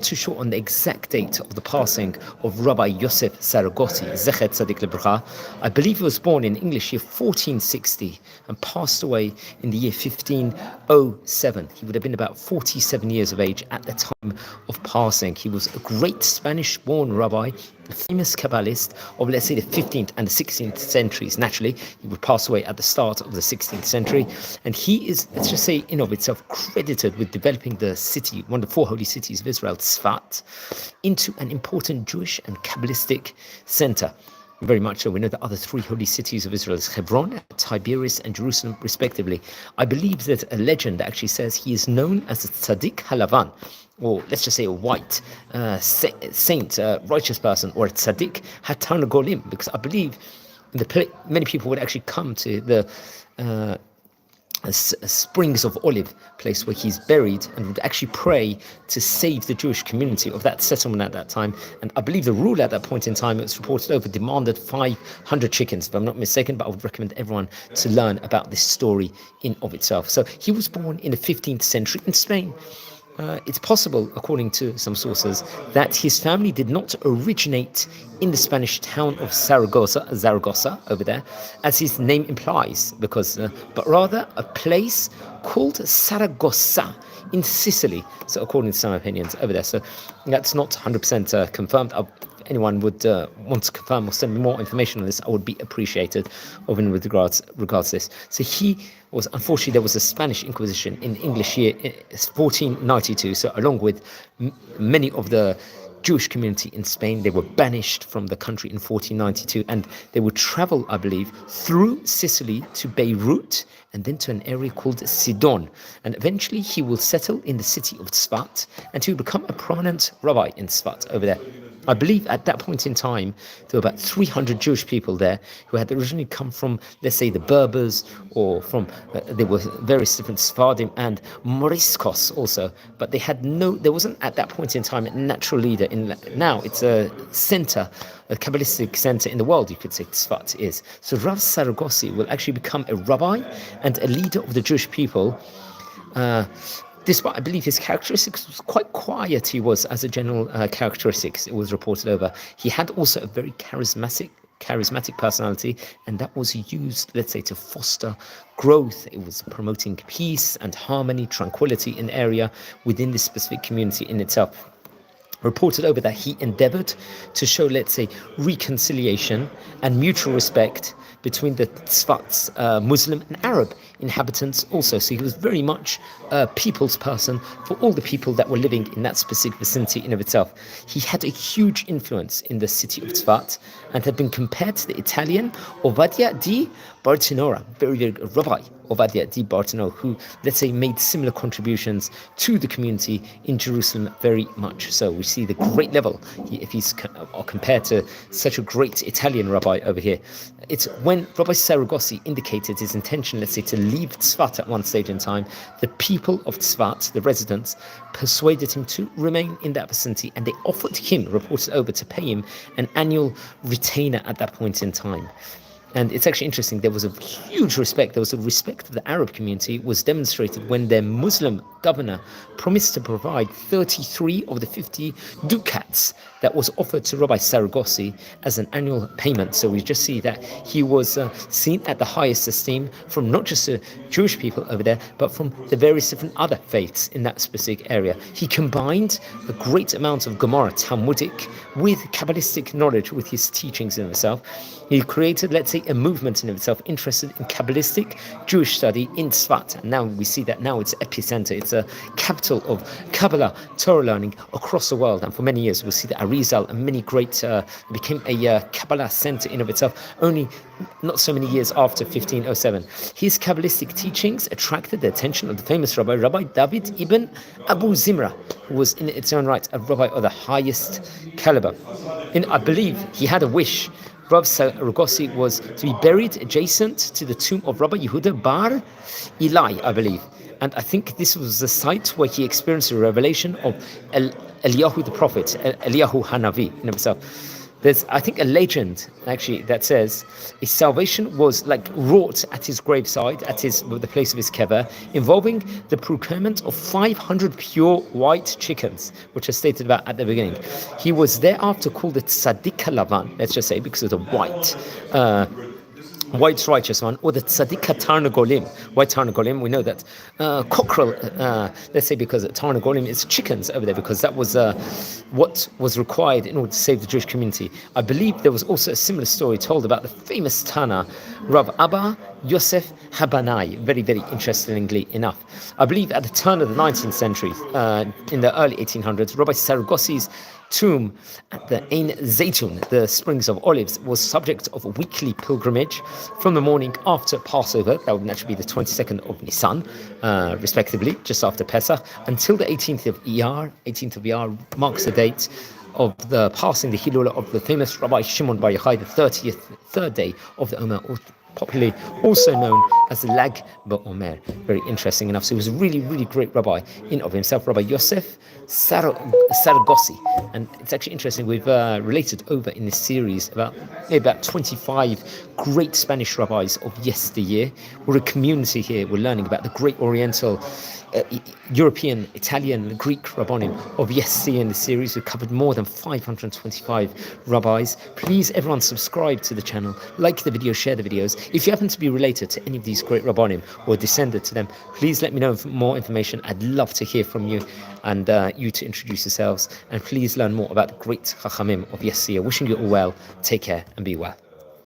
too sure on the exact date of the passing of Rabbi Joseph Saragossi Z'tl. I believe he was born in English year 1460 and passed away in the year 1507. He would have been about 47 years of age at the time of passing. He was a great Spanish-born rabbi, a famous Kabbalist of, let's say, the 15th and the 16th centuries. Naturally, he would pass away at the start of the 16th century. And he is, let's just say, in of itself, credited with developing the city, one of the four holy cities of Israel, Tzfat, into an important Jewish and Kabbalistic center. Very much so. We know the other three holy cities of Israel is Hebron, Tiberias, and Jerusalem, respectively. I believe that a legend actually says he is known as the Tzaddik Halavan, or let's just say a white saint, righteous person, or a Tzaddik Hatan Golim, because I believe many people would actually come to the Springs of Olive place where he's buried and would actually pray to save the Jewish community of that settlement at that time. And I believe the rule at that point in time, it was reported over, demanded 500 chickens, if I'm not mistaken, but I would recommend everyone to learn about this story in of itself. So he was born in the 15th century in Spain. It's possible, according to some sources, that his family did not originate in the Spanish town of Zaragoza over there, as his name implies, but rather a place called Saragossa in Sicily. So according to some opinions over there. So that's not 100% confirmed. If anyone would want to confirm or send me more information on this, I would be appreciated with regards to this. So he was, unfortunately, there was a Spanish Inquisition in English year 1492. So along with many of the Jewish community in Spain, they were banished from the country in 1492, and they would travel, I believe, through Sicily to Beirut and then to an area called Sidon. And eventually he will settle in the city of Tzfat, and he will become a prominent rabbi in Tzfat over there. I believe at that point in time, there were about 300 Jewish people there who had originally come from, let's say, the Berbers, or from, there were various different Sephardim and Moriscos also, but there wasn't at that point in time a natural leader. Now it's a center, a Kabbalistic center in the world, you could say Tzfat is. So Rav Saragossi will actually become a rabbi and a leader of the Jewish people. Despite, I believe, his characteristics was quite quiet, he was as a general characteristics, it was reported over. He had also a very charismatic personality, and that was used, let's say, to foster growth. It was promoting peace and harmony, tranquility in the area within this specific community in itself. Reported over that he endeavored to show, let's say, reconciliation and mutual respect between the Tzfat's Muslim and Arab inhabitants also. So he was very much a people's person for all the people that were living in that specific vicinity in of itself. He had a huge influence in the city of Tzfat and had been compared to the Italian Ovadia di Bartinora, very, very good Rabbi Ovadia di Bartinora, who, let's say, made similar contributions to the community in Jerusalem very much. So we see the great level, if he's compared to such a great Italian rabbi over here. It's when Rabbi Saragossi indicated his intention, let's say, to leave Tzfat at one stage in time, the people of Tzfat, the residents, persuaded him to remain in that vicinity, and they offered him, reported over, to pay him an annual retainer at that point in time. And it's actually interesting, there was a huge respect, there was a respect of the Arab community was demonstrated when their Muslim governor promised to provide 33 of the 50 ducats that was offered to Rabbi Saragossi as an annual payment. So we just see that he was seen at the highest esteem from not just the Jewish people over there, but from the various different other faiths in that specific area. He combined a great amount of Gemara, Talmudic, with Kabbalistic knowledge, with his teachings in himself. He created, let's say, a movement in itself interested in Kabbalistic Jewish study in Tzfat. And now we see that now it's epicenter, it's a capital of Kabbalah, Torah learning across the world. And for many years, we'll see that Arizal and many great, became a Kabbalah center in of itself, only not so many years after 1507. His Kabbalistic teachings attracted the attention of the famous Rabbi David ibn Abu Zimra, who was in its own right a rabbi of the highest caliber. And I believe he had a wish. Rav Saragossi was to be buried adjacent to the tomb of Rabbi Yehuda Bar Ilai, I believe. And I think this was the site where he experienced a revelation of Eliyahu the prophet, Eliyahu Hanavi in himself. There's, I think, a legend actually that says his salvation was like wrought at his graveside, at the place of his kever, involving the procurement of 500 pure white chickens, which is stated about at the beginning. He was thereafter called the Tzaddik Lavan, let's just say, because of the white righteous one, or the tzaddik tarnagolim, white tarnagolim. We know that cockerel, let's say, because tarnagolim is chickens over there, because that was what was required in order to save the Jewish community. I believe there was also a similar story told about the famous Tana, Rav Abba Yosef Habanai, very, very interestingly enough. I believe at the turn of the 19th century, in the early 1800s, Rabbi Saragossi's tomb at the Ein Zaytun, the Springs of Olives, was subject of a weekly pilgrimage from the morning after Passover, that would naturally be the 22nd of Nisan, respectively, just after Pesach, until the 18th of Iyar. 18th of Iyar marks the date of the passing the Hilula of the famous Rabbi Shimon Bar Yochai, the third day of the Omer, popularly also known as the Lag BaOmer. Very interesting enough. So he was a really, really great rabbi in of himself, Rabbi Joseph Saragossi. And it's actually interesting, we've related over in this series about 25 great Spanish rabbis of yesteryear. We're a community here. We're learning about the great Oriental, European, Italian, Greek rabbonim of yesteryear in the series. We've covered more than 525 rabbis. Please, everyone, subscribe to the channel, like the video, share the videos. If you happen to be related to any of these great rabbonim or descended to them, please let me know more information. I'd love to hear from you, and you to introduce yourselves. And please learn more about the great chachamim of yesteryear. Wishing you all well. Take care and be well.